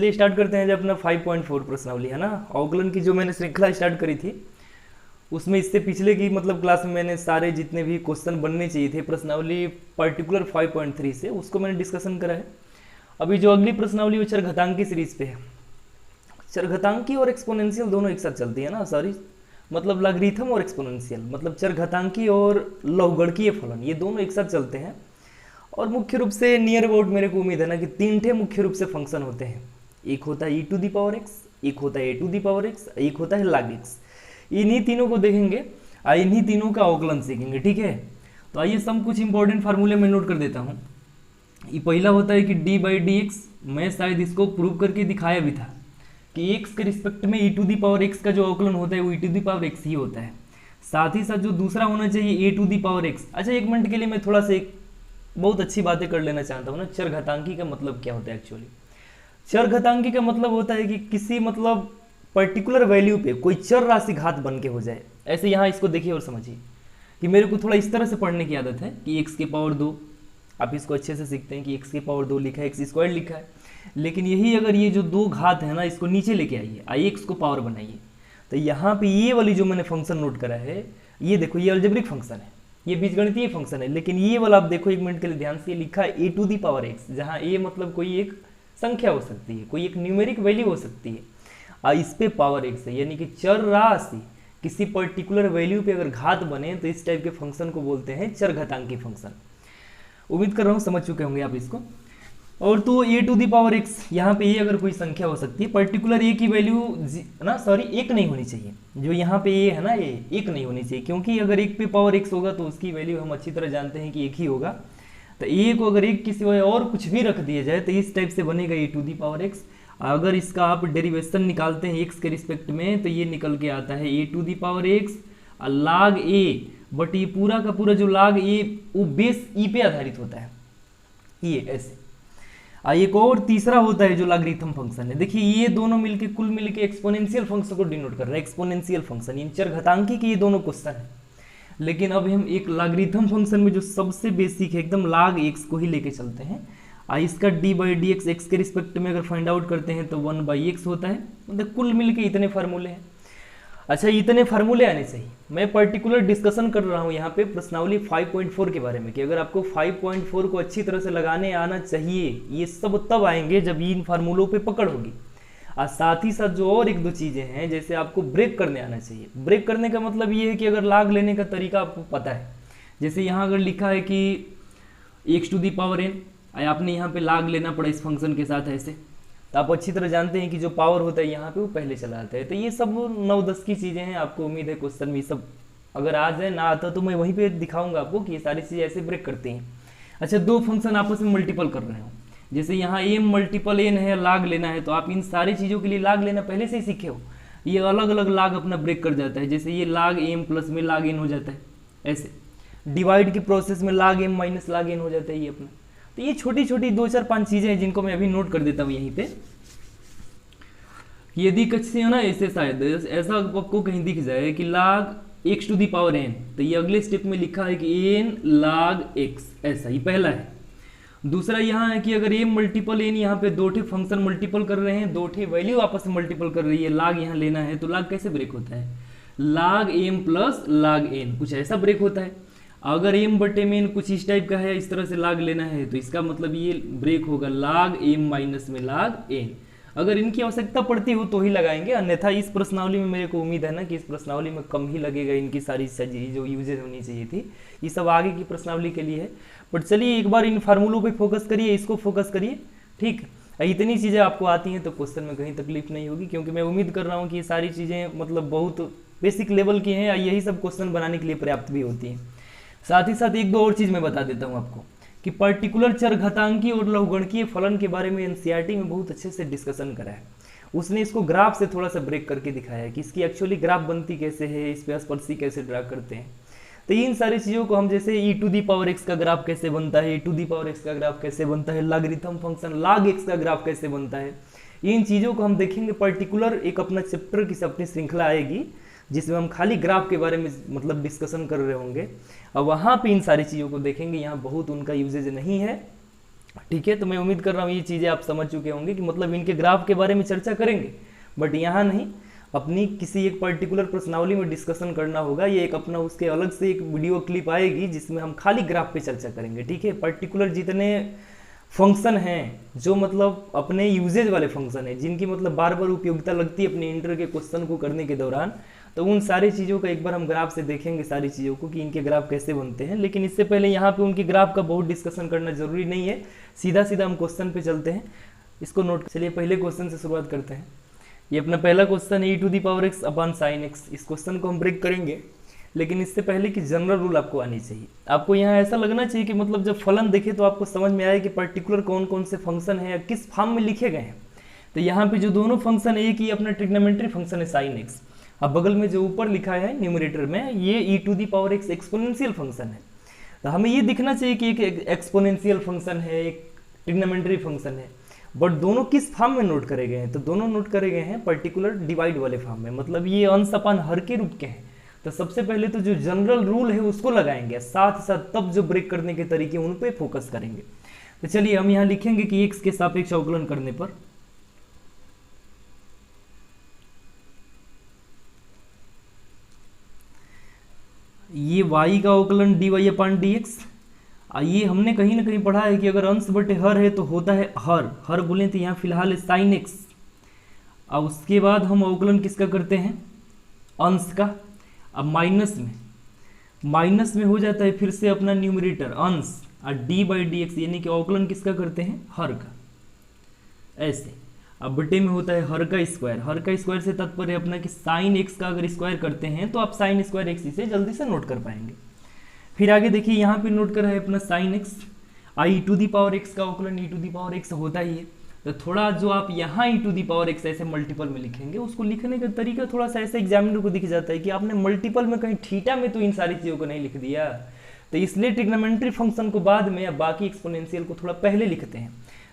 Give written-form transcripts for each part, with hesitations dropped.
चलिए स्टार्ट करते हैं। जब अपना 5.4 प्रश्नावली है ना, अवकलन की जो मैंने श्रृंखला स्टार्ट करी थी उसमें इससे पिछले की मतलब क्लास में मैंने सारे जितने भी क्वेश्चन बनने चाहिए थे प्रश्नावली पर्टिकुलर 5.3 से उसको मैंने डिस्कशन करा है। अभी जो अगली प्रश्नावली वो चरघातांकी सीरीज पे है। चरघातांकी और एक्सपोनेंशियल दोनों एक साथ चलती है ना, सॉरी मतलब लॉगरिथम और एक्सपोनेंशियल, मतलब चरघातांकी और लघुगणकीय फलन ये दोनों एक साथ चलते हैं। और मुख्य रूप से नियर अबाउट मेरे को उम्मीद है ना कि तीन ठे मुख्य रूप से फंक्शन होते हैं। एक होता है e to the power x, एक होता है a to the power x, एक होता है log x। इन्हीं तीनों को देखेंगे और इन्हीं तीनों का अवकलन सीखेंगे, ठीक है। तो आइए सब कुछ इंपॉर्टेंट फार्मूले में नोट कर देता हूँ। ये पहला होता है कि d/dx, मैं शायद इसको प्रूव करके दिखाया भी था कि x के रिस्पेक्ट में e to the power x का जो अवकलन होता है वो e to the power x ही होता है। साथ ही साथ जो दूसरा होना चाहिए a to the power x। अच्छा एक मिनट के लिए मैं थोड़ा सा एक बहुत अच्छी बातें कर लेना चाहता हूँ ना। चरघातांकी का मतलब क्या होता है एक्चुअली? चरघातांकी का मतलब होता है कि किसी मतलब पर्टिकुलर वैल्यू पे कोई चर राशि घात बन के हो जाए। ऐसे यहाँ इसको देखिए और समझिए कि मेरे को थोड़ा इस तरह से पढ़ने की आदत है कि x के पावर 2, आप इसको अच्छे से सीखते हैं कि x के पावर 2 लिखा है, x स्क्वायर लिखा है। लेकिन यही अगर ये जो दो घात है ना इसको नीचे लेके आइए, x को पावर बनाइए, तो यहाँ पे ये वाली जो मैंने फंक्शन नोट करा है ये देखो, ये अलजेब्रिक फंक्शन है, ये बीजगणितीय फंक्शन है। लेकिन ये वाला आप देखो एक मिनट के लिए ध्यान से, लिखा है a to the power x, जहाँ a मतलब कोई एक संख्या हो सकती है, कोई एक न्यूमेरिक वैल्यू हो सकती है और इस पे पावर x है, यानी कि चर राशि किसी पर्टिकुलर वैल्यू पे अगर घात बने तो इस टाइप के फंक्शन को बोलते हैं चरघातांकी फंक्शन। उम्मीद कर रहा हूँ समझ चुके होंगे आप इसको। और तो a to the power x, यहाँ पे ये अगर कोई संख्या हो सकती है, पर्टिकुलर a की वैल्यू ना सॉरी एक नहीं होनी चाहिए। जो यहाँ पे a है ना ये एक नहीं होनी चाहिए, क्योंकि अगर एक पे पावर x होगा तो उसकी वैल्यू हम अच्छी तरह जानते हैं कि एक ही होगा। तो a को अगर एक की सिवाय और कुछ भी रख दिया जाए तो इस टाइप से बनेगा a to the power x। अगर इसका आप डेरिवेशन निकालते हैं x के रिस्पेक्ट में तो ये निकल के आता है a to the power x और log a, बट ये पूरा का पूरा जो log a वो बेस e पे आधारित होता है, ये ऐसे। एक और तीसरा होता है जो लॉगरिथम फंक्शन है। देखिए ये दोनों मिलके कुल मिलके एक्सपोनेंशियल फंक्शन को डिनोट कर रहा है, एक्सपोनेंशियल फंक्शन, इन चरघातांकी के ये दोनों क्वेश्चन है। लेकिन अब हम एक लॉगरिथम फंक्शन में जो सबसे बेसिक है एकदम log x को ही लेके चलते हैं। इसका d/dx x के रिस्पेक्ट में अगर फाइंड आउट करते हैं तो 1/x होता है। मतलब कुल मिलके इतने फार्मूले हैं। अच्छा इतने फार्मूले आने चाहिए। मैं पर्टिकुलर डिस्कशन कर रहा हूँ यहाँ पे प्रश्नावली 5.4 के बारे में कि अगर आपको 5.4 को अच्छी तरह से लगाने आना चाहिए, ये सब तब आएंगे जब इन फार्मूलों पे पकड़ होगी। और साथ ही साथ जो और एक दो चीज़ें हैं, जैसे आपको ब्रेक करने आना चाहिए। ब्रेक करने का मतलब ये है कि अगर लाग लेने का तरीका आपको पता है, जैसे यहाँ अगर लिखा है कि x to the power n, आपने यहाँ पे लाग लेना पड़ा इस फंक्शन के साथ ऐसे, तो आप अच्छी तरह जानते हैं कि जो पावर होता है यहाँ पे वो पहले चला आता है। तो ये सब 9-10 की चीज़ें हैं। आपको उम्मीद है क्वेश्चन में सब अगर आ जाए, ना आता तो मैं वहीं पे दिखाऊंगा आपको कि ये सारी चीज़ें ऐसे ब्रेक करती हैं। अच्छा दो फंक्शन आपस में मल्टीपल कर रहे हो, जैसे यहाँ m मल्टीपल n है, लाग लेना है, तो आप इन सारी चीज़ों के लिए लाग लेना पहले से ही सीखे हो। ये अलग अलग लाग अपना ब्रेक कर जाता है, जैसे ये लाग m प्लस में लाग n हो जाता है, ऐसे डिवाइड के प्रोसेस में लाग m माइनस लाग n हो जाता है ये अपना। तो ये छोटी छोटी 2-4-5 चीज़ें हैं जिनको मैं अभी नोट कर देता हूँ यहीं पे। यदि कच्चे हो ना ऐसे, शायद ऐसा आपको कहीं दिख जाए कि log x to the power n, तो ये अगले स्टेप में लिखा है कि n log x, ऐसा ही पहला है। दूसरा यहाँ है कि अगर m मल्टीपल n, यहाँ पे दो ठे फंक्शन मल्टीपल कर रहे हैं, दो ठे वैल्यू आपस में मल्टीपल कर रही है, log यहाँ लेना है, तो log कैसे ब्रेक होता है? log m plus log n, कुछ ऐसा ब्रेक होता है। अगर m बटे में n कुछ इस टाइप का है, इस तरह से log लेना है, तो इसका मतलब ये ब्रेक होगा log m माइनस में log n। अगर इनकी आवश्यकता पड़ती हो तो ही लगाएंगे, अन्यथा इस प्रश्नावली में मेरे को उम्मीद है ना कि इस प्रश्नावली में कम ही लगेगा। इनकी सारी चीज़ें जो यूजेज होनी चाहिए थी ये सब आगे की प्रश्नावली के लिए है। बट चलिए एक बार इन फार्मूलों पे फोकस करिए, इसको फोकस करिए, ठीक। इतनी चीज़ें आपको आती हैं तो क्वेश्चन में कहीं तकलीफ नहीं होगी, क्योंकि मैं उम्मीद कर रहा हूँ कि ये सारी चीज़ें मतलब बहुत बेसिक लेवल की हैं, यही सब क्वेश्चन बनाने के लिए पर्याप्त भी होती हैं। साथ ही साथ एक दो और चीज़ मैं बता देता हूँ आपको कि पर्टिकुलर चरघातांकी और लघुगणकीय फलन के बारे में एनसीईआरटी में बहुत अच्छे से डिस्कशन करा है। उसने इसको ग्राफ से थोड़ा सा ब्रेक करके दिखाया है कि इसकी एक्चुअली ग्राफ बनती कैसे है, इस पे स्पर्शी कैसे ड्रा करते हैं। तो इन सारी चीज़ों को हम, जैसे e to the power x का ग्राफ कैसे बनता है, e to the power x का ग्राफ कैसे बनता है, लॉगरिथम फंक्शन log x का ग्राफ कैसे बनता है, इन चीज़ों को हम देखेंगे। पर्टिकुलर एक अपना चैप्टर की अपनी श्रृंखला आएगी जिसमें हम खाली ग्राफ के बारे में मतलब डिस्कशन कर रहे होंगे, और वहाँ पे इन सारी चीज़ों को देखेंगे। यहाँ बहुत उनका यूजेज नहीं है, ठीक है, तो मैं उम्मीद कर रहा हूँ ये चीज़ें आप समझ चुके होंगे कि मतलब इनके ग्राफ के बारे में चर्चा करेंगे, बट यहाँ नहीं, अपनी किसी एक पर्टिकुलर प्रश्नावली में डिस्कशन करना होगा। ये एक अपना उसके अलग से एक वीडियो क्लिप आएगी जिसमें हम खाली ग्राफ पे चर्चा करेंगे। ठीक है, पर्टिकुलर जितने फंक्शन हैं जो मतलब अपने यूजेज वाले फंक्शन है, जिनकी मतलब बार बार उपयोगिता लगती है अपने इंटर के क्वेश्चन को करने के दौरान, तो उन सारी चीज़ों का एक बार हम ग्राफ से देखेंगे सारी चीज़ों को कि इनके ग्राफ कैसे बनते हैं। लेकिन इससे पहले यहाँ पे उनके ग्राफ का बहुत डिस्कशन करना जरूरी नहीं है, सीधा सीधा हम क्वेश्चन पे चलते हैं, इसको नोट। चलिए पहले क्वेश्चन से शुरुआत करते हैं। ये अपना पहला क्वेश्चन है e⁻x अपॉन sin x। इस क्वेश्चन को हम ब्रेक करेंगे, लेकिन इससे पहले कि जनरल रूल आपको आनी चाहिए। आपको यहाँ ऐसा लगना चाहिए कि मतलब जब फलन देखे तो आपको समझ में आए कि पर्टिकुलर कौन कौन से फंक्शन है या किस फॉर्म में लिखे गए हैं। तो यहाँ पे जो दोनों फंक्शन है, एक ही अपना ट्रिग्नोमेट्री फंक्शन है sin x, अब बगल में जो ऊपर लिखा है न्यूमरेटर में ये e⁻x एक्सपोनेंशियल फंक्शन है। तो हमें ये दिखना चाहिए कि एक एक्सपोनेंशियल फंक्शन है, एक ट्रिग्नोमेट्री फंक्शन है, बट दोनों किस फॉर्म में नोट करे गए हैं? तो दोनों नोट करे गए हैं पर्टिकुलर डिवाइड वाले फॉर्म में, मतलब ये अंश अपान हर के रूप के हैं। तो सबसे पहले तो जो जनरल रूल है उसको लगाएंगे, साथ साथ तब जो ब्रेक करने के तरीके उन पे फोकस करेंगे। तो चलिए हम यहाँ लिखेंगे कि x के सापेक्ष अवकलन करने पर ये y का अवकलन dy अपान dx। ये हमने कहीं ना कहीं पढ़ा है कि अगर अंश बटे हर है तो होता है हर बोले तो यहाँ फिलहाल है sin x। अब उसके बाद हम अवकलन किसका करते हैं? अंश का। अब माइनस में हो जाता है फिर से अपना न्यूमरेटर अंश और d/dx, यानी कि अवकलन किसका करते हैं? हर का, ऐसे। अब बटे में होता है हर का स्क्वायर से तात्पर्य अपना कि साइन एक्स का अगर स्क्वायर करते हैं तो आप साइन स्क्वायर एक्स इसे जल्दी से नोट कर पाएंगे। फिर आगे देखिए यहाँ पे नोट करा है अपना साइन एक्स, e⁻x का अवकलन e⁻x होता ही है। तो थोड़ा जो आप यहाँ e⁻x ऐसे मल्टीपल में लिखेंगे, उसको लिखने का तरीका थोड़ा सा ऐसे एग्जामिनर को दिख जाता है कि आपने मल्टीपल में कहीं थीटा में तो इन सारी चीज़ों को नहीं लिख दिया। तो इसलिए ट्रिग्नोमेट्री फंक्शन को बाद में या बाकी एक्सपोनेंशियल को थोड़ा पहले लिखते हैं।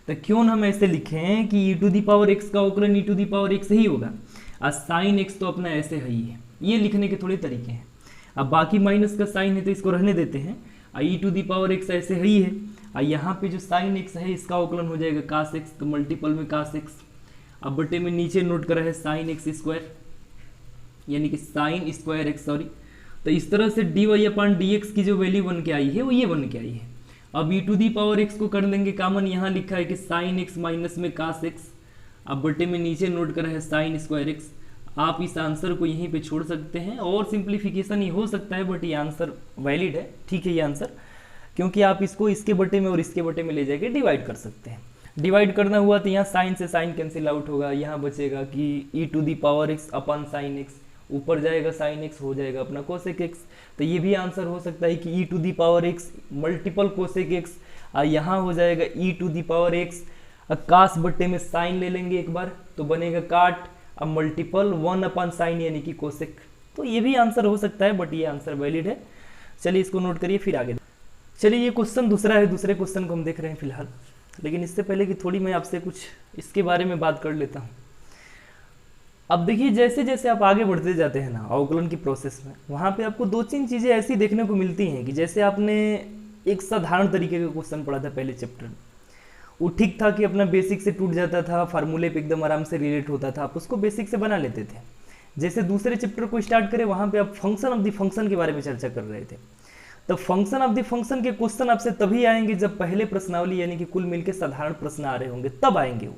तो क्यों हम ऐसे लिखें कि e⁻x का अवकलन e⁻x ही होगा और साइन एक्स तो अपना ऐसे ही है। ये लिखने के थोड़े तरीके हैं। अब बाकी माइनस का साइन है तो इसको रहने देते हैं, e⁻x ऐसे ही है। और यहाँ पे जो साइन एक्स है इसका अवकलन हो जाएगा cos x, तो मल्टीपल में cos x। अब बटे में नीचे नोट करा है साइन एक्स स्क्वायर, यानी कि साइन स्क्वायर एक्स, सॉरी। तो इस तरह से dy अपान dx की जो वैल्यू बन के आई है वो ये बन के आई है। अब e⁻x को कर लेंगे कॉमन, यहाँ लिखा है कि साइन एक्स माइनस में cos x। अब बटे में नीचे नोट करा है साइन स्क्वायर एक्स। आप इस आंसर को यहीं पे छोड़ सकते हैं और सिंप्लीफिकेशन ही हो सकता है, बट ये आंसर वैलिड है, ठीक है ये आंसर, क्योंकि आप इसको इसके बटे में और इसके बटे में ले जाके डिवाइड कर सकते हैं। डिवाइड करना हुआ तो यहाँ साइन से साइन कैंसिल आउट होगा, यहाँ बचेगा कि e⁻x अपन साइन एक्स, ऊपर जाएगा साइन एक्स, हो जाएगा अपना कोसेक एक्स। तो ये भी आंसर हो सकता है कि e⁻x मल्टीपल कोसेक एक्स, और यहाँ हो जाएगा e⁻x कास बट्टे में साइन ले लेंगे एक बार तो बनेगा काट, अब मल्टीपल 1 अपन साइन यानी कि कोसेक। तो ये भी आंसर हो सकता है, बट ये आंसर वैलिड है। चलिए इसको नोट करिए, फिर आगे चलिए। ये क्वेश्चन दूसरा है, दूसरे क्वेश्चन को हम देख रहे हैं फिलहाल, लेकिन इससे पहले कि थोड़ी मैं आपसे कुछ इसके बारे में बात कर लेता हूँ। अब देखिए जैसे जैसे आप आगे बढ़ते जाते हैं ना अवकलन की प्रोसेस में, वहाँ पे आपको 2-3 चीज़ें ऐसी देखने को मिलती हैं कि जैसे आपने एक साधारण तरीके का क्वेश्चन पढ़ा था पहले चैप्टर में, वो ठीक था कि अपना बेसिक से टूट जाता था, फार्मूले पे एकदम आराम से रिलेट होता था, आप उसको बेसिक से बना लेते थे। जैसे दूसरे चैप्टर को स्टार्ट करें वहाँ पे आप फंक्शन ऑफ द फंक्शन के बारे में चर्चा कर रहे थे। तो फंक्शन ऑफ द फंक्शन के क्वेश्चन आपसे तभी आएंगे जब पहले प्रश्नावली यानी कि कुल मिलकर साधारण प्रश्न आ रहे होंगे, तब आएंगे वो,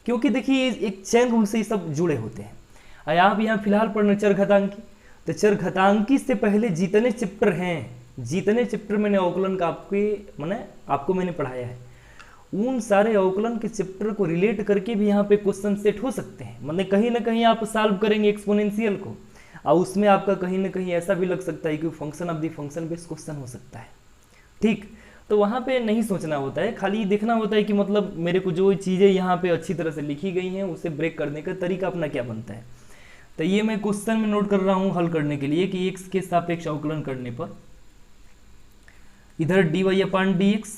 क्योंकि देखिए एक चैन रूल से ये सब जुड़े होते हैं। आप यहाँ फिलहाल पढ़ना चरघातांकी, तो चरघातांकी से पहले जितने चैप्टर हैं, जितने चैप्टर मैंने अवकलन का आपको मैंने पढ़ाया है, उन सारे अवकलन के चैप्टर को रिलेट करके भी यहाँ पे क्वेश्चन सेट हो सकते हैं। कहीं ना कहीं आप सॉल्व करेंगे एक्सपोनेंशियल को, और उसमें आपका कहीं ना कहीं ऐसा भी लग सकता है कि function of the function based question हो सकता है, ठीक। तो वहाँ पे नहीं सोचना होता है, खाली देखना होता है कि मतलब मेरे को जो चीज़ें यहाँ पे अच्छी तरह से लिखी गई हैं उसे ब्रेक करने का तरीका अपना क्या बनता है। तो ये मैं क्वेश्चन में नोट कर रहा हूँ हल करने के लिए कि x के सापेक्ष अवकलन करने पर इधर dy अपान dx।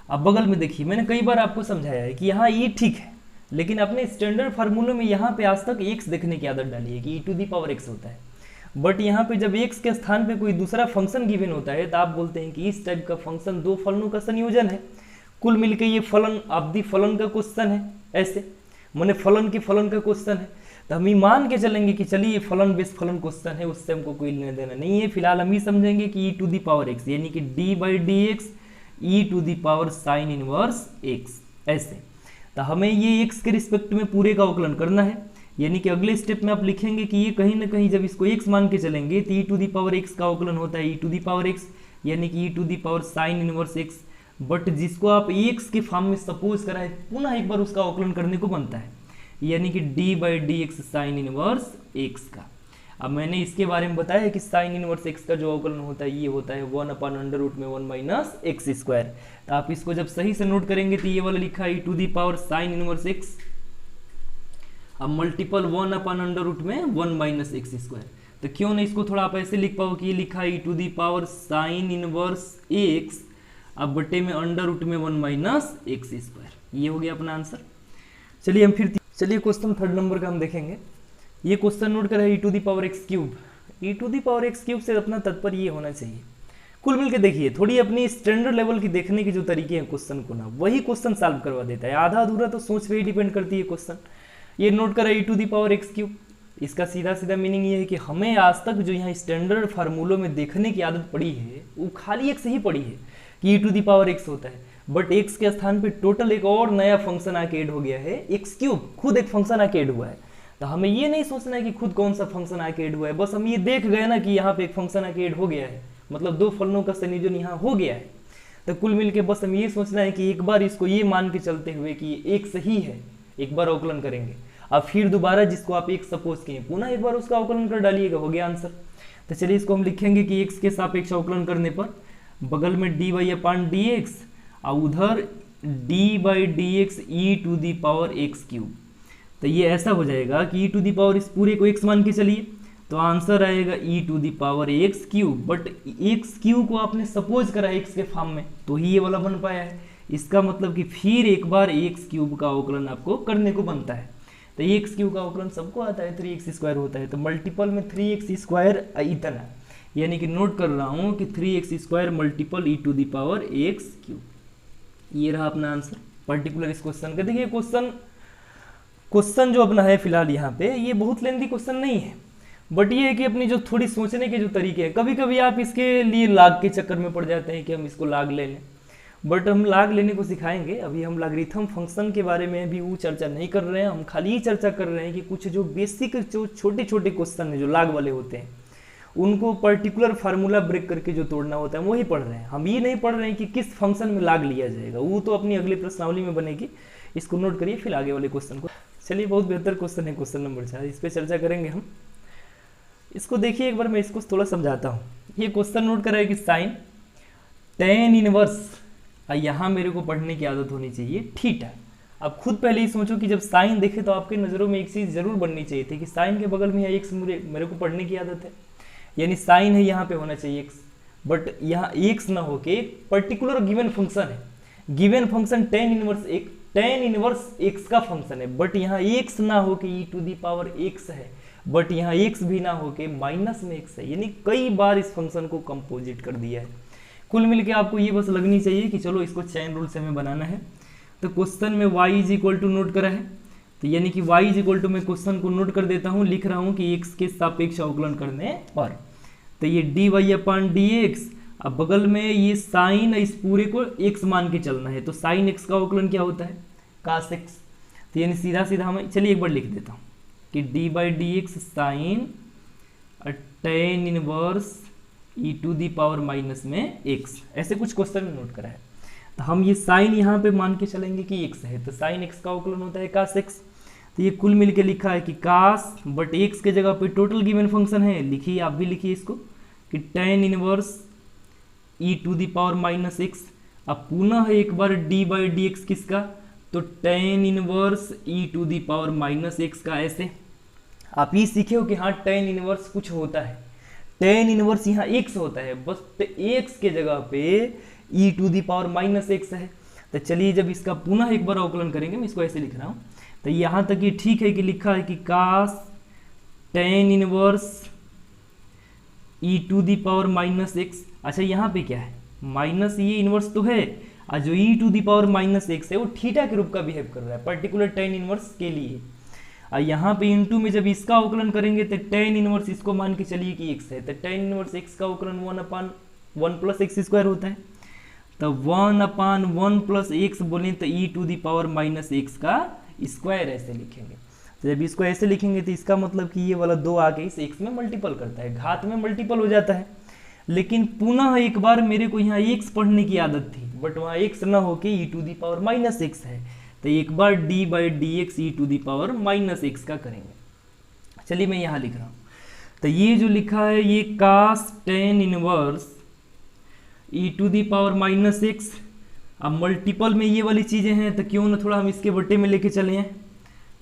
अब बगल में देखिए मैंने कई बार आपको समझाया है कि यहाँ ये ठीक है, लेकिन अपने स्टैंडर्ड फार्मूले में यहाँ पे आज तक x देखने की आदत डाली है कि e⁻x होता है, बट यहाँ पे जब x के स्थान पे कोई दूसरा फंक्शन गिवन होता है तो आप बोलते हैं कि इस टाइप का फंक्शन दो फलनों का संयोजन है। कुल मिलके ये फलन अवधि फलन का क्वेश्चन है, ऐसे मैंने फलन की फलन का क्वेश्चन है, तो हम ये मान के चलेंगे कि चलिए ये फलन बेस फलन क्वेश्चन है, उससे हमको कोई लेना देना नहीं है। फिलहाल हम ये समझेंगे कि e to the power x यानी कि d/dx e to the power sine inverse x, ऐसे। तो हमें ये x के रिस्पेक्ट में पूरे का अवकलन करना है, यानी कि अगले स्टेप में आप लिखेंगे कि ये कहीं ना कहीं जब इसको x मान के चलेंगे तो e to the power x का अवकलन होता है e to the power x, यानी कि e to the power sine inverse x, but जिसको आप x के फॉर्म में सपोज करा है पुनः एक बार उसका अवकलन करने को बनता है, यानी कि d/dx साइन इनवर्स x का। अब मैंने इसके बारे में बताया है कि साइन इनवर्स x का जो अवकलन होता है ये होता है 1/√में 1 माइनस एक्स स्क्वायर। तो आप इसको जब सही से नोट करेंगे तो ये वाला लिखा है e to the power sine inverse x, अब मल्टीपल 1/√में 1 माइनस एक्स स्क्वायर। तो क्यों नहीं इसको थोड़ा आप ऐसे लिख पाओ कि ये लिखा है e to the power sine inverse x, अब बटे में अंडर रूट में 1 माइनस एक्स स्क्वायर। ये हो गया अपना आंसर। चलिए हम फिर चलिए क्वेश्चन 3rd नंबर का हम देखेंगे। ये क्वेश्चन नोट करा है e to the power x cube. e to the power x cube से अपना तात्पर्य ये होना चाहिए, कुल मिलकर देखिए थोड़ी अपनी स्टैंडर्ड लेवल की देखने के जो तरीके हैं क्वेश्चन को ना, वही क्वेश्चन सॉल्व करवा देता है। आधा अधूरा तो सोच पे ही डिपेंड करती है क्वेश्चन। ये नोट करा e to the power x cube, इसका सीधा सीधा मीनिंग ये है कि हमें आज तक जो यहाँ स्टैंडर्ड फार्मूलों में देखने की आदत पड़ी है वो खाली एक से ही पड़ी है कि e to the power x होता है, बट x के स्थान पे टोटल एक और नया फंक्शन आके ऐड हो गया है x क्यूब, खुद एक फंक्शन आके ऐड हुआ है। तो हमें ये नहीं सोचना है कि खुद कौन सा फंक्शन आके ऐड हुआ है, बस हम ये देख गए ना कि यहाँ पे एक फंक्शन आके ऐड हो गया है, मतलब दो फलनों का संयोजन यहाँ हो गया है। तो कुल मिलके बस हम ये सोचना है कि एक बार इसको ये मान के चलते हुए कि एक सही है, एक बार अवकलन करेंगे, अब फिर दोबारा जिसको आप एक सपोज किए पुनः एक बार उसका अवकलन कर डालिएगा, हो गया आंसर। तो चलिए इसको हम लिखेंगे कि x के सापेक्ष अवकलन करने पर बगल में dy/dx और उधर d/dx e to the power x cube. तो ये ऐसा हो जाएगा कि e टू दी पावर इस पूरे को x मान के चलिए तो आंसर आएगा e to the power x cube, but x cube को आपने सपोज करा x के फॉर्म में तो ही ये वाला बन पाया है। इसका मतलब कि फिर एक बार x क्यूब का अवकलन आपको करने को बनता है। तो x क्यूब का अवकलन सबको आता है, 3x स्क्वायर होता है, तो मल्टीपल में 3x स्क्वायर इतना, यानी कि नोट कर रहा हूँ कि 3x square multiple e to the power x cube. ये रहा अपना आंसर पर्टिकुलर इस क्वेश्चन का। देखिए क्वेश्चन जो अपना है फिलहाल यहाँ पे ये बहुत लेंथी क्वेश्चन नहीं है, बट ये है कि अपनी जो थोड़ी सोचने के जो तरीके हैं, कभी कभी आप इसके लिए लाग के चक्कर में पड़ जाते हैं कि हम इसको लाग ले लें, बट हम लाग लेने को सिखाएंगे। अभी हम लॉगरिथम फंक्शन के बारे में भी वो चर्चा नहीं कर रहे हैं, हम खाली ही चर्चा कर रहे हैं कि कुछ जो बेसिक जो छोटे छोटे क्वेश्चन है जो लाग वाले होते हैं उनको पर्टिकुलर फार्मूला ब्रेक करके जो तोड़ना होता है वही पढ़ रहे हैं। हम ये नहीं पढ़ रहे हैं कि किस फंक्शन में लाग लिया जाएगा, वो तो अपनी अगली प्रश्नावली में बनेगी, इसको नोट करिए फिर आगे वाले क्वेश्चन को। चलिए बहुत बेहतर क्वेश्चन है क्वेश्चन नंबर 4, इस पर चर्चा करेंगे हम। इसको देखिए एक बार मैं इसको थोड़ा समझाता हूँ। ये क्वेश्चन नोट करा है कि साइन tan इनवर्स, यहाँ मेरे को पढ़ने की आदत होनी चाहिए थीटा। अब खुद पहले ही सोचो कि जब साइन देखे तो आपके नज़रों में एक चीज़ जरूर बननी चाहिए थी कि साइन के बगल में एक मेरे को पढ़ने की आदत है, यानी साइन है यहाँ पे होना चाहिए x, बट यहाँ x ना होके एक पर्टिकुलर गिवन फंक्शन है, given function tan inverse x का फंक्शन है, बट यहाँ x ना होके e to the power x है, बट यहाँ x भी ना होके माइनस में x है, यानी कई बार इस फंक्शन को कंपोजिट कर दिया है। कुल मिलके आपको ये बस लगनी चाहिए कि चलो इसको चैन रूल से हमें बनाना है। तो क्वेश्चन में y is equal to note करा है, तो यानी कि y इज इक्वल टू मैं क्वेश्चन को नोट कर देता हूँ, लिख रहा हूँ कि x के सापेक्ष अवकलन करने पर, तो ये dy/dx, अब बगल में ये साइन इस पूरे को x मान के चलना है, तो साइन x का अवकलन क्या होता है cos x, तो यानी सीधा सीधा हमें, चलिए एक बार लिख देता हूँ कि d/dx sine tan inverse e to the power minus में x, ऐसे कुछ क्वेश्चन में नोट करा है। तो हम ये साइन यहाँ पे मान के चलेंगे कि x है, तो साइन x का अवकलन होता है cos x। तो ये कुल मिलके लिखा है कि cos, बट x के जगह पे टोटल गिवन फंक्शन है, लिखिए आप भी लिखिए इसको कि tan inverse e to the power minus x। अब पुनः एक बार d/dx किसका, तो tan inverse e to the power minus x का। ऐसे आप ये सीखे हो कि हाँ tan इनवर्स कुछ होता है, tan इनवर्स यहाँ x होता है, बस x के जगह पे e to the power minus x है। तो चलिए जब इसका पुनः एक बार अवकलन करेंगे, मैं इसको ऐसे लिख रहा हूँ, तो यहाँ तक ये ठीक है कि लिखा है कि cos tan inverse e to the power minus x। अच्छा यहाँ पे क्या है, माइनस ये इनवर्स तो है, और जो e to the power minus x है वो थीटा के रूप का बिहेव कर रहा है पर्टिकुलर tan इनवर्स के लिए। और यहाँ पे इनटू में जब इसका अवकलन करेंगे तो tan इनवर्स इसको मान के चलिए कि x है, तो tan इनवर्स x का अवकलन 1/1 प्लस एक्स स्क्वायर होता है, तो 1/1 प्लस एक्स बोलें तो e to the power minus x का स्क्वायर ऐसे लिखेंगे। तो जब इसको ऐसे लिखेंगे तो इसका मतलब कि ये वाला 2 आके इस x में मल्टीपल करता है, घात में मल्टीपल हो जाता है। लेकिन पुनः एक बार मेरे को यहाँ x पढ़ने की आदत थी, बट वहाँ x ना होके e to the power minus x है, तो एक बार d by d x e to the power minus x का करेंगे। चलिए मैं यहाँ लिख रहा हूँ, तो ये जो लिखा है ये cos tan inverse e to the power minus x. अब मल्टीपल में ये वाली चीज़ें हैं तो क्यों ना थोड़ा हम इसके बट्टे में लेके चले हैं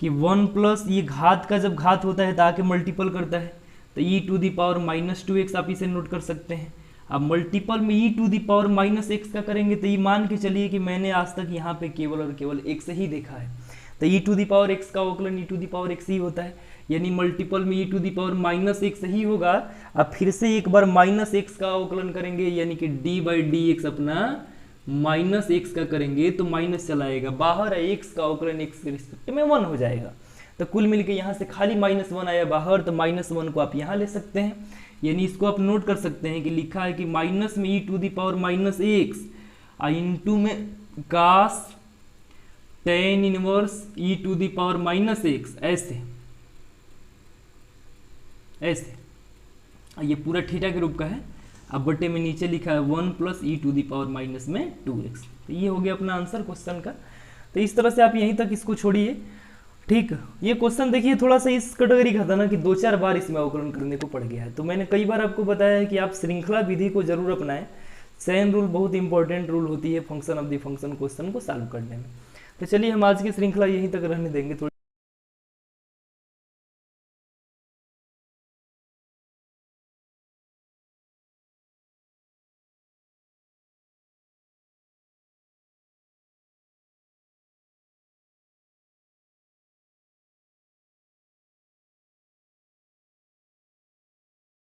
कि 1 प्लस ये घात का जब घात होता है तो आके मल्टीपल करता है, तो e to the power minus 2x आप इसे नोट कर सकते हैं। अब मल्टीपल में e to the power minus x का करेंगे तो ये मान के चलिए कि मैंने आज तक यहाँ पे केवल और केवल x ही देखा है, तो e to the power x का अवकलन e to the power x ही होता है, यानी मल्टीपल में e to the power minus x ही होगा। अब फिर से एक बार माइनस एक्स का अवकलन करेंगे यानी कि d बाई डी एक्स अपना माइनस एक्स का करेंगे तो माइनस चलाएगा बाहर है, एक्स का अवकलन एक्स के रिस्पेक्ट में 1 हो जाएगा, तो कुल मिलके यहाँ से खाली -1 आया बाहर, तो -1 को आप यहाँ ले सकते हैं, यानी इसको आप नोट कर सकते हैं कि लिखा है कि माइनस में e to the power minus x into में cos tan inverse e to the power minus x ऐसे ये पूरा थीटा के रूप का है। अब बटे में नीचे लिखा है 1 plus e to the power minus में 2x, तो ये हो गया अपना आंसर क्वेश्चन का। तो इस तरह से आप यहीं तक इसको छोड़िए, ठीक। ये क्वेश्चन देखिए थोड़ा सा इस कैटेगरी का था ना कि 2-4 बार इसमें अवकलन करने को पड़ गया है, तो मैंने कई बार आपको बताया है कि आप श्रृंखला विधि को जरूर अपनाएं। चेन रूल बहुत इंपॉर्टेंट रूल होती है function of the function question को सॉल्व करने में। तो चलिए हम आज की श्रृंखला यहीं तक रहने देंगे।